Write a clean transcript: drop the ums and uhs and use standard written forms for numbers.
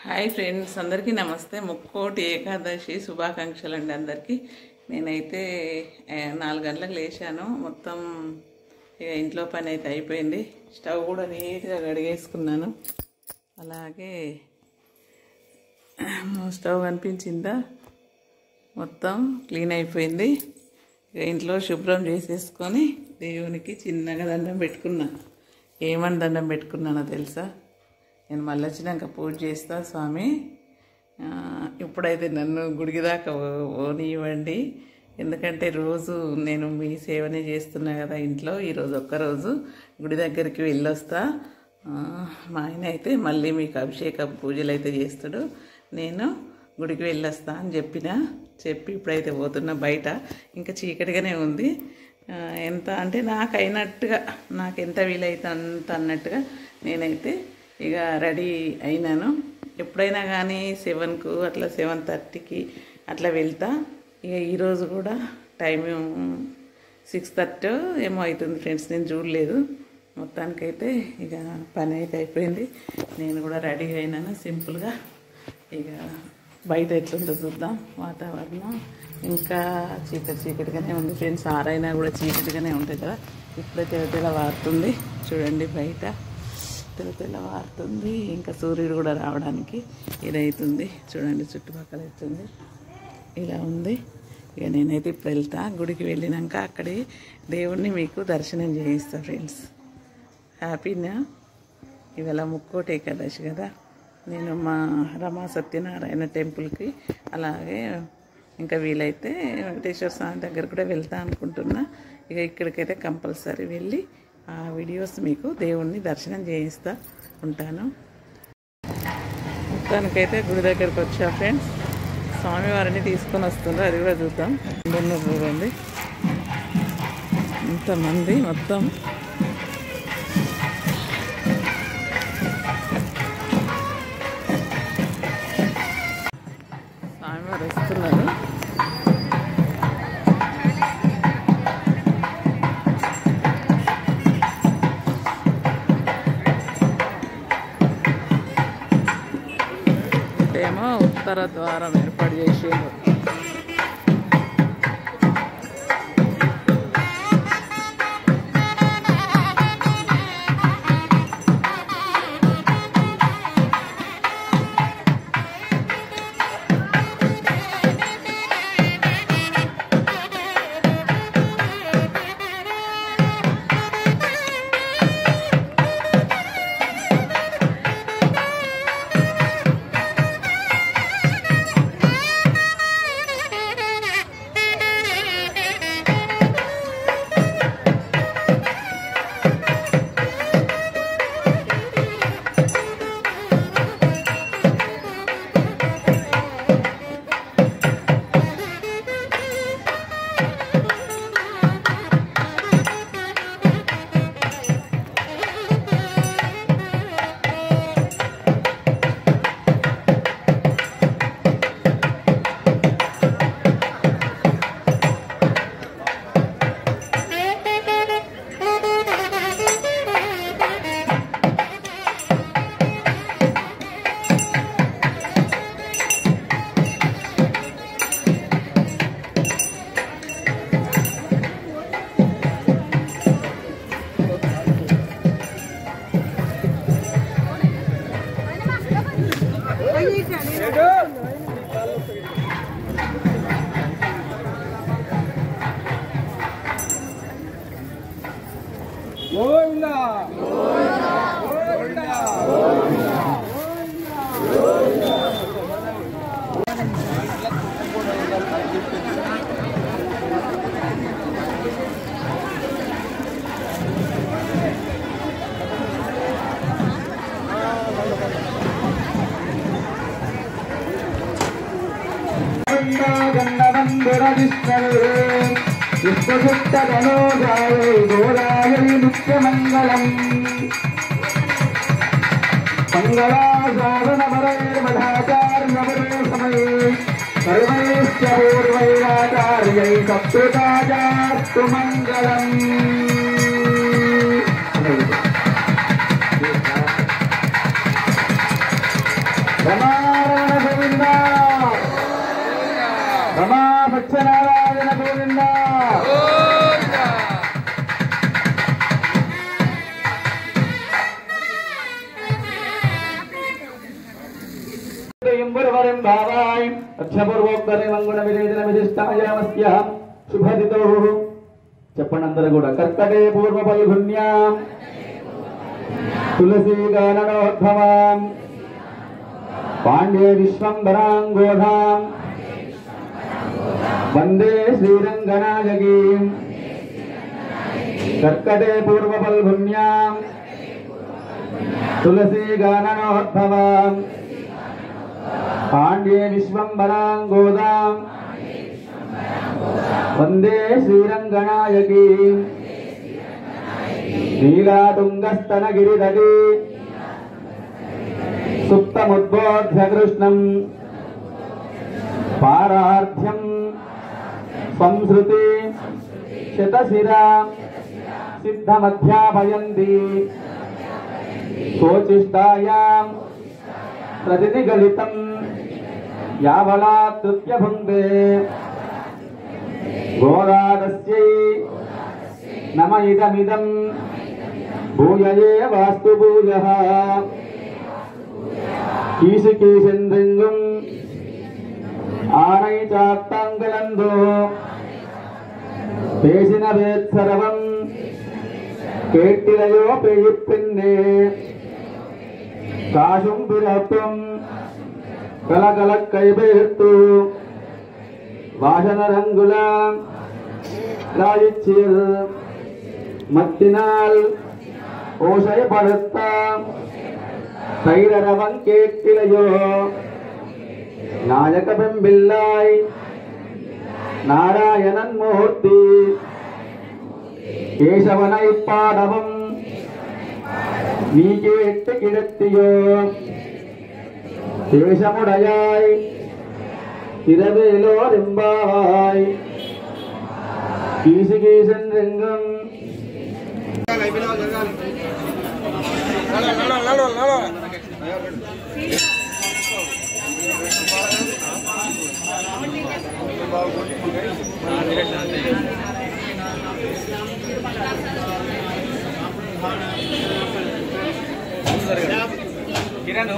Hi friends, అందరికీ నమస్తే. ముక్కోటి ఏకాదశి శుభాకాంక్షలు అండి అందరికీ. నేనైతే 4 గంటలకు లేచాను. మొత్తం ఇక ఇంట్లో పని అయితే అయిపోయింది. స్టవ్ కూడా నీట్గా కడిగేసుకున్నాను. అలాగే స్టవ్ కనిపించిందా, మొత్తం క్లీన్ అయిపోయింది. ఇక ఇంట్లో శుభ్రం చేసేసుకొని దేవునికి చిన్నగా దండం పెట్టుకున్నా. ఏమని దండం పెట్టుకున్నానో తెలుసా? నేను మళ్ళీ వచ్చినాక పూజ చేస్తా స్వామి, ఇప్పుడైతే నన్ను గుడికి దాకా ఓనివ్వండి. ఎందుకంటే రోజు నేను మీ సేవనే చేస్తున్నా కదా ఇంట్లో. ఈరోజు ఒక్కరోజు గుడి దగ్గరికి వెళ్ళొస్తా. మా ఆయన అయితే మళ్ళీ మీకు అభిషేక పూజలు అయితే చేస్తాడు. నేను గుడికి వెళ్ళొస్తా అని చెప్పి ఇప్పుడైతే పోతున్నా. బయట ఇంకా చీకటిగానే ఉంది. ఎంత అంటే నాకు ఎంత వీలైతే అంత అన్నట్టుగా నేనైతే ఇక రెడీ అయినాను. ఎప్పుడైనా కానీ 7కు అట్లా 7:30కి అట్లా వెళ్తా. ఇక ఈరోజు కూడా టైం 6:30 ఏమో అవుతుంది ఫ్రెండ్స్, నేను చూడలేదు. మొత్తానికైతే ఇక పని అయితే అయిపోయింది. నేను కూడా రెడీ అయినాను సింపుల్గా. ఇక బయట ఎట్లుందో చూద్దాం వాతావరణం. ఇంకా చీకటిగానే ఉంది ఫ్రెండ్స్. ఆరైనా కూడా చీకటిగానే ఉంటుంది కదా. ఇప్పుడైతే తెల్లవారుతుంది చూడండి, బయట తెల్లవారుతుంది. ఇంకా సూర్యుడు కూడా రావడానికి ఇదవుతుంది చూడండి. చుట్టుపక్కల అవుతుంది, ఇలా ఉంది. ఇక నేనైతే ఇప్పుడు వెళ్తా. గుడికి వెళ్ళినాక అక్కడే దేవుణ్ణి మీకు దర్శనం చేయిస్తా ఫ్రెండ్స్. హ్యాపీనా? ఇవాళ ముక్కోటి ఏకాదశి కదా. నేను మా రమా సత్యనారాయణ టెంపుల్కి, అలాగే ఇంకా వీలైతే వెంకటేశ్వర స్వామి దగ్గర కూడా వెళ్తా అనుకుంటున్నా. ఇక ఇక్కడికైతే కంపల్సరీ వెళ్ళి ఆ వీడియోస్ మీకు దేవుణ్ణి దర్శనం చేయిస్తూ ఉంటాను. మొత్తానికైతే గుడి దగ్గరికి వచ్చా ఫ్రెండ్స్. స్వామివారిని తీసుకొని వస్తుండ్రు, అది కూడా చూద్దాం. చూడండి ఇంతమంది, మొత్తం స్వామివారు వస్తున్నారు. ఏమో ఉత్తర ద్వారం ఏర్పాటు చేసేది. నిత్యమంగళం మంగళాచారణమరైర్మధాచార్యమరే సర్వైశ్చ పూర్వైరాచార్యై సప్తృతాచార్తు మంగళం. రమారమణ గోవింద రమా సత్యనారాయణ గోవింద ఇంబురవరం భావాయ్ అక్షపూర్వోక్తరే మంగుణ విరేజన విశిష్టాయామస్యాం శుభదితో చెప్పండి అందరూ కూడా కర్కటే పూర్వ పల్గుణ్యాం తులసీ గాననోద్భవాం పాండ్యే విశ్వంబరాంగోధాం వందే శ్రీరంగనాయకీం కర్కటే పూర్వ పల్గుణ్యాం తులసీ గాననోద్భవాం పాండ్యే విశ్వంబరాంగోధాం వందే శ్రీరంగనాయకీం నీలాతుంగస్తనగిరిదటి సుప్తముద్బోధ్య కృష్ణం పారార్థ్యం సంస్కృతి శతశిరా సిద్ధమధ్యాపయంతి సోచిష్టాయాం ప్రతినిగలితం యావలాతృత్య భుంక్తే గోదాదస్యై నమ ఇదమిదం భూయయే వాస్తు భూయః కీశకేశంద్రింగం ఆనై చాత్తాంగలందో పేసిన వేత్సర్వం కేట్టిలయో పేయిప్పిన్నే కాశుం విరత్వం కలకలక్కైబేర్తు వాసన రంగుల రాయిచ్చిర్ మత్తినాల్ ఓషయ పడత్త తైరరవం కేట్టిలయో నాయక బెంబిల్లాయ్ నారాయణన్ మూర్తి కేశవనై పాడవం నీకేట్టు కిడత్తియో దేశముడయాయ్ తిరవేలో రింబావాయ్ కీశకేశన్ రంగం కిరణ్